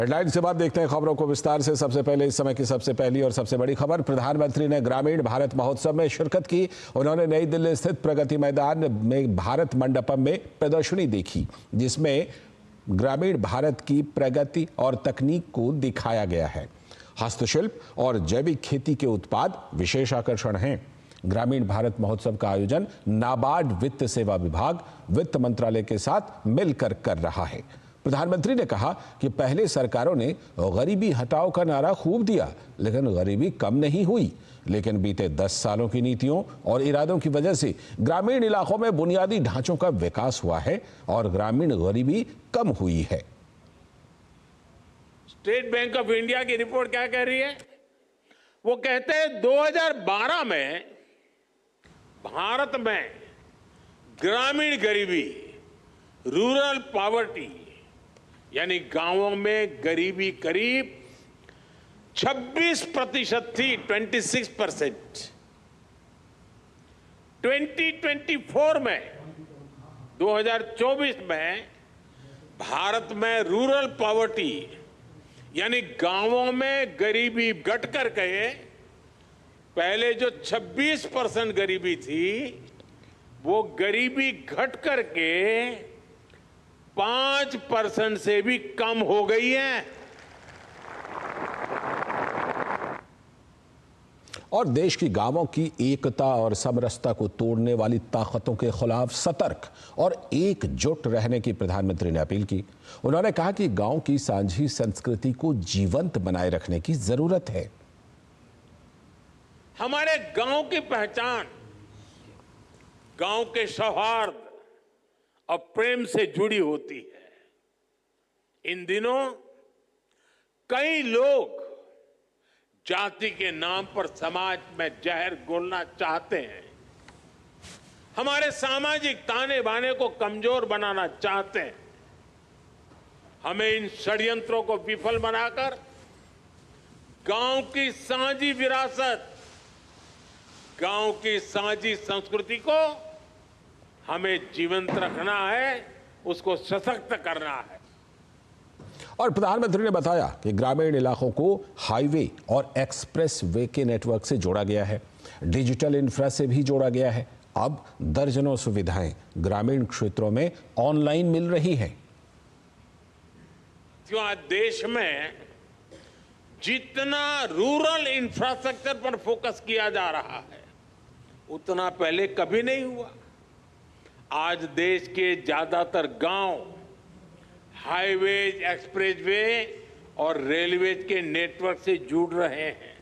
Headlines के बाद देखते हैं खबरों को विस्तार से। सबसे पहले इस समय की सबसे पहली और सबसे बड़ी खबर, प्रधानमंत्री ने ग्रामीण भारत महोत्सव में शिरकत की। उन्होंने नई दिल्ली स्थित प्रगति मैदान में भारत मंडपम में प्रदर्शनी देखी, जिसमें ग्रामीण भारत की प्रगति और तकनीक को दिखाया गया है। हस्तशिल्प और जैविक खेती के उत्पाद विशेष आकर्षण हैं। ग्रामीण भारत महोत्सव का आयोजन नाबार्ड वित्त सेवा विभाग वित्त मंत्रालय के साथ मिलकर कर रहा है। प्रधानमंत्री ने कहा कि पहले सरकारों ने गरीबी हटाओ का नारा खूब दिया, लेकिन गरीबी कम नहीं हुई। लेकिन बीते 10 सालों की नीतियों और इरादों की वजह से ग्रामीण इलाकों में बुनियादी ढांचों का विकास हुआ है और ग्रामीण गरीबी कम हुई है। स्टेट बैंक ऑफ इंडिया की रिपोर्ट क्या कह रही है? वो कहते हैं 2012 में भारत में ग्रामीण गरीबी, रूरल पॉवर्टी, यानी गांवों में गरीबी करीब 26% थी, 26%। 2024 में 2024 में भारत में रूरल पॉवर्टी यानी गांवों में गरीबी घट कर गए, पहले जो 26% गरीबी थी वो गरीबी घट करके 5% से भी कम हो गई है। और देश की गांवों की एकता और समरसता को तोड़ने वाली ताकतों के खिलाफ सतर्क और एकजुट रहने की प्रधानमंत्री ने अपील की। उन्होंने कहा कि गांव की साझी संस्कृति को जीवंत बनाए रखने की जरूरत है। हमारे गांव की पहचान गांव के सौहार्द और प्रेम से जुड़ी होती है। इन दिनों कई लोग जाति के नाम पर समाज में जहर घोलना चाहते हैं, हमारे सामाजिक ताने बाने को कमजोर बनाना चाहते हैं। हमें इन षड्यंत्रों को विफल बनाकर गांव की साझी विरासत, गांव की साझी संस्कृति को हमें जीवंत रखना है, उसको सशक्त करना है। और प्रधानमंत्री ने बताया कि ग्रामीण इलाकों को हाईवे और एक्सप्रेस वे के नेटवर्क से जोड़ा गया है, डिजिटल इंफ्रा से भी जोड़ा गया है। अब दर्जनों सुविधाएं ग्रामीण क्षेत्रों में ऑनलाइन मिल रही हैं। आज देश में जितना रूरल इंफ्रास्ट्रक्चर पर फोकस किया जा रहा है, उतना पहले कभी नहीं हुआ। आज देश के ज्यादातर गांव हाईवेज, एक्सप्रेसवे और रेलवेज के नेटवर्क से जुड़ रहे हैं।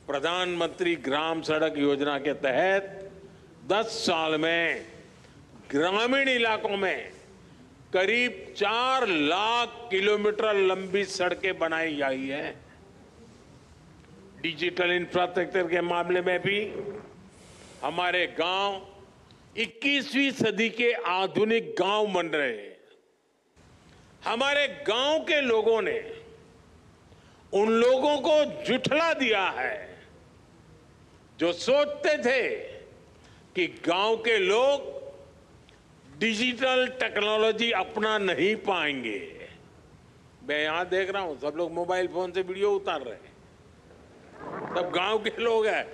प्रधानमंत्री ग्राम सड़क योजना के तहत 10 साल में ग्रामीण इलाकों में करीब 4 लाख किलोमीटर लंबी सड़कें बनाई गई हैं। डिजिटल इंफ्रास्ट्रक्चर के मामले में भी हमारे गांव 21वीं सदी के आधुनिक गांव बन रहे हैं। हमारे गांव के लोगों ने उन लोगों को जुठला दिया है जो सोचते थे कि गांव के लोग डिजिटल टेक्नोलॉजी अपना नहीं पाएंगे। मैं यहां देख रहा हूं सब लोग मोबाइल फोन से वीडियो उतार रहे हैं, सब गांव के लोग हैं।